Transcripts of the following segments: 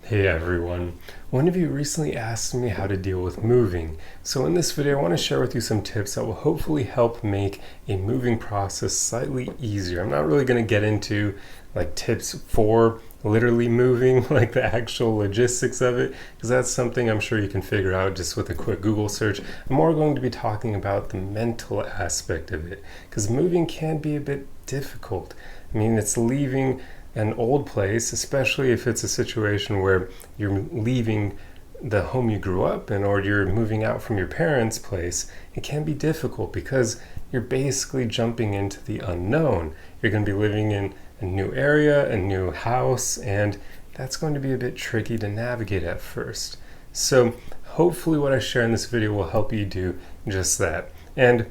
Hey everyone. One of you recently asked me how to deal with moving. So in this video, I want to share with you some tips that will hopefully help make a moving process slightly easier. I'm not really going to get into like tips for literally moving, like the actual logistics of it, because that's something I'm sure you can figure out just with a quick Google search. I'm more going to be talking about the mental aspect of it, because moving can be a bit difficult. I mean, it's leaving an old place, especially if it's a situation where you're leaving the home you grew up in or you're moving out from your parents' place, it can be difficult because you're basically jumping into the unknown. You're going to be living in a new area, a new house, and that's going to be a bit tricky to navigate at first. So hopefully what I share in this video will help you do just that. And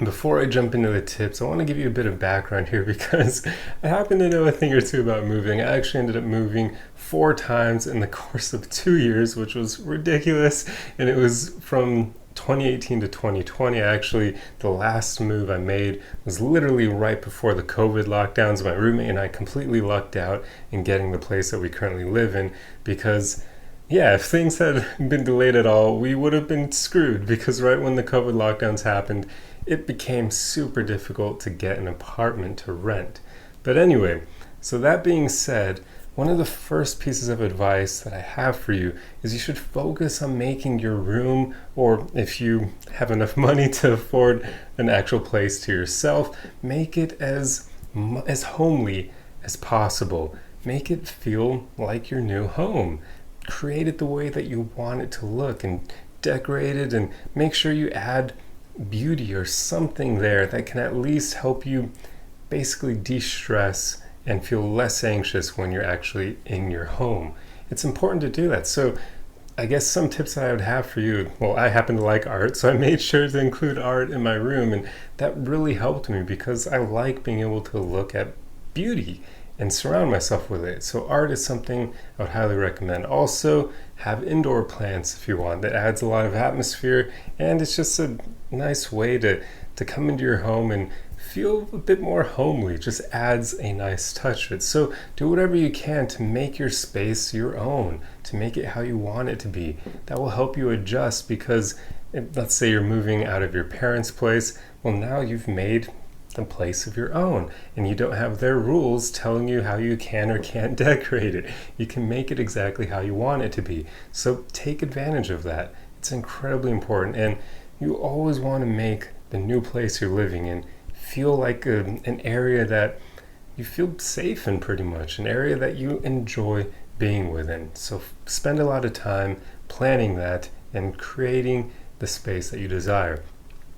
before I jump into the tips, I want to give you a bit of background here because I happen to know a thing or two about moving. I actually ended up moving 4 times in the course of 2 years, which was ridiculous. And it was from 2018 to 2020. Actually, the last move I made was literally right before the COVID lockdowns. My roommate and I completely lucked out in getting the place that we currently live in because if things had been delayed at all, we would have been screwed because right when the COVID lockdowns happened, it became super difficult to get an apartment to rent. But anyway, so that being said, one of the first pieces of advice that I have for you is you should focus on making your room, or if you have enough money to afford an actual place to yourself, make it as homely as possible. Make it feel like your new home. Create it the way that you want it to look and decorate it, and make sure you add beauty or something there that can at least help you basically de-stress and feel less anxious when you're actually in your home. It's important to do that. So I guess some tips that I would have for you, well, I happen to like art, so I made sure to include art in my room, and that really helped me because I like being able to look at beauty and surround myself with it. So art is something I would highly recommend. Also, have indoor plants if you want. That adds a lot of atmosphere, and it's just a nice way to come into your home and feel a bit more homely. Just adds a nice touch to it. So do whatever you can to make your space your own, to make it how you want it to be. That will help you adjust because let's say you're moving out of your parents' place. Well, now you've made the place of your own, and you don't have their rules telling you how you can or can't decorate it. You can make it exactly how you want it to be. So take advantage of that. It's incredibly important, and you always want to make the new place you're living in feel like an area that you feel safe in, pretty much an area that you enjoy being within. So spend a lot of time planning that and creating the space that you desire.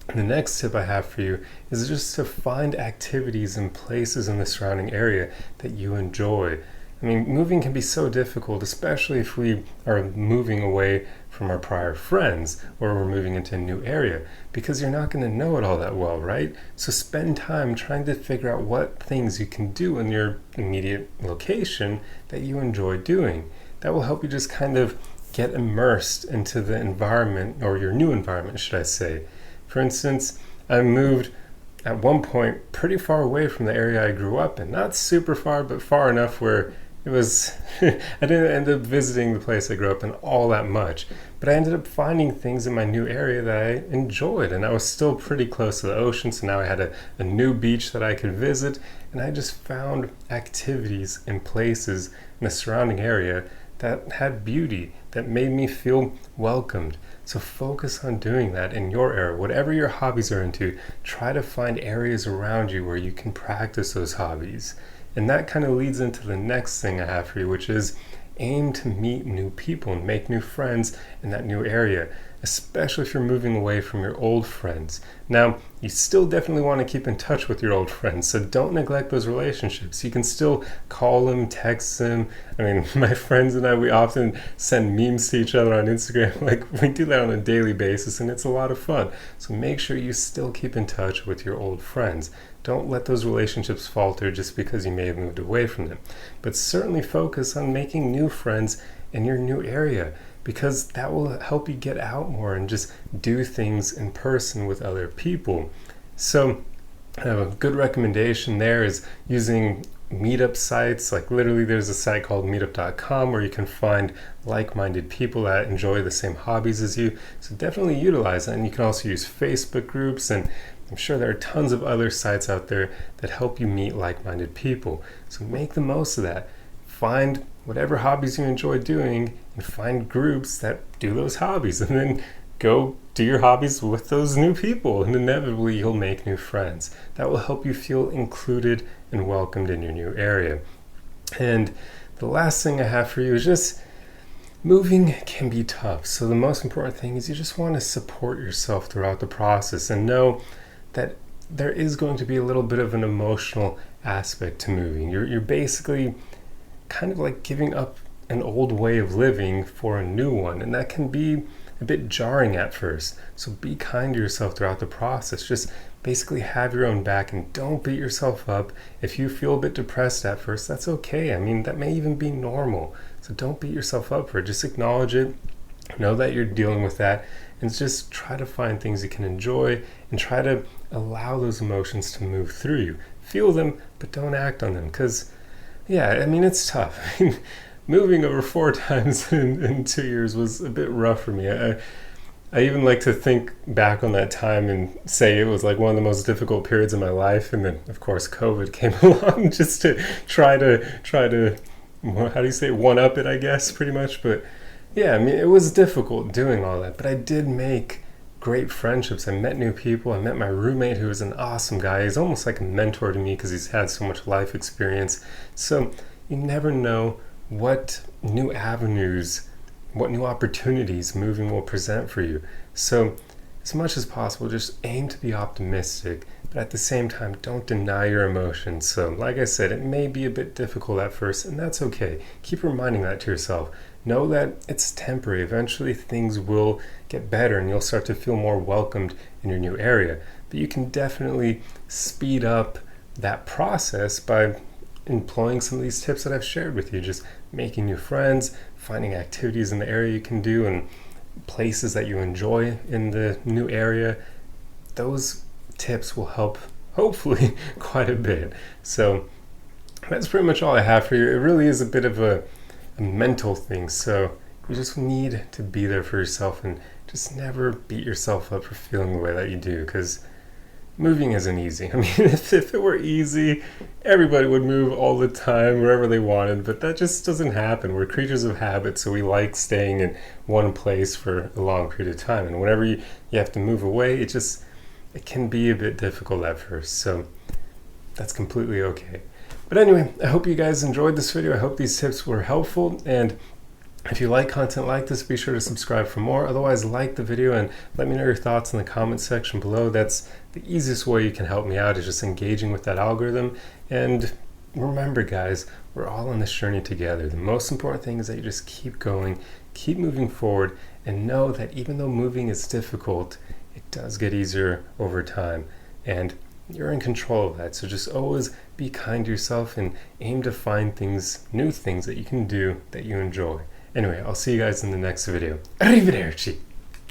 The next tip I have for you is just to find activities and places in the surrounding area that you enjoy. I mean, moving can be so difficult, especially if we are moving away from our prior friends or we're moving into a new area, because you're not going to know it all that well, right? So spend time trying to figure out what things you can do in your immediate location that you enjoy doing. That will help you just kind of get immersed into the environment, or your new environment, should I say. For instance, I moved at one point pretty far away from the area I grew up in. Not super far, but far enough where it was, I didn't end up visiting the place I grew up in all that much, but I ended up finding things in my new area that I enjoyed, and I was still pretty close to the ocean, so now I had a new beach that I could visit, and I just found activities and places in the surrounding area that had beauty, that made me feel welcomed. So focus on doing that in your area. Whatever your hobbies are into, try to find areas around you where you can practice those hobbies. And that kind of leads into the next thing I have for you, which is aim to meet new people and make new friends in that new area, especially if you're moving away from your old friends. Now, you still definitely want to keep in touch with your old friends, so don't neglect those relationships. You can still call them, text them. I mean, my friends and I, we often send memes to each other on Instagram. Like, we do that on a daily basis, and it's a lot of fun. So make sure you still keep in touch with your old friends. Don't let those relationships falter just because you may have moved away from them. But certainly focus on making new friends in your new area, because that will help you get out more and just do things in person with other people. So a good recommendation there is using meetup sites. Like literally there's a site called meetup.com where you can find like-minded people that enjoy the same hobbies as you. So definitely utilize that. And you can also use Facebook groups, and I'm sure there are tons of other sites out there that help you meet like-minded people. So make the most of that. Find whatever hobbies you enjoy doing and find groups that do those hobbies, and then go do your hobbies with those new people, and inevitably you'll make new friends. That will help you feel included and welcomed in your new area. And the last thing I have for you is just moving can be tough. So the most important thing is you just want to support yourself throughout the process and know that there is going to be a little bit of an emotional aspect to moving. You're basically kind of like giving up an old way of living for a new one, and that can be a bit jarring at first. So be kind to yourself throughout the process. Just basically have your own back and don't beat yourself up. If you feel a bit depressed at first, that's okay. I mean, that may even be normal. So don't beat yourself up for it. Just acknowledge it. Know that you're dealing with that, and just try to find things you can enjoy and try to allow those emotions to move through you. Feel them, but don't act on them, because yeah, I mean, it's tough. Moving over 4 times in 2 years was a bit rough for me. I even like to think back on that time and say it was like one of the most difficult periods of my life. And then, of course, COVID came along just to try to how do you say, one up it, I guess, pretty much. But yeah, I mean, it was difficult doing all that, but I did make great friendships. I met new people. I met my roommate, who was an awesome guy. He's almost like a mentor to me because he's had so much life experience. So you never know what new avenues, what new opportunities moving will present for you. So as much as possible, just aim to be optimistic, but at the same time, don't deny your emotions. So like I said, it may be a bit difficult at first, and that's okay. Keep reminding that to yourself. Know that it's temporary. Eventually things will get better and you'll start to feel more welcomed in your new area. But you can definitely speed up that process by employing some of these tips that I've shared with you. Just making new friends, finding activities in the area you can do, and places that you enjoy in the new area. Those tips will help, hopefully, quite a bit. So that's pretty much all I have for you. It really is a bit of a mental thing. So you just need to be there for yourself and just never beat yourself up for feeling the way that you do, because moving isn't easy. I mean, if it were easy, everybody would move all the time wherever they wanted, but that just doesn't happen. We're creatures of habit, so we like staying in one place for a long period of time. And whenever you have to move away, it can be a bit difficult at first. So that's completely okay. But anyway, I hope you guys enjoyed this video. I hope these tips were helpful, and if you like content like this, be sure to subscribe for more. Otherwise, like the video and let me know your thoughts in the comment section below. That's the easiest way you can help me out, is just engaging with that algorithm. And remember, guys, we're all on this journey together. The most important thing is that you just keep going, keep moving forward, and know that even though moving is difficult, it does get easier over time. And you're in control of that. So just always be kind to yourself and aim to find new things that you can do that you enjoy. Anyway, I'll see you guys in the next video. Arrivederci!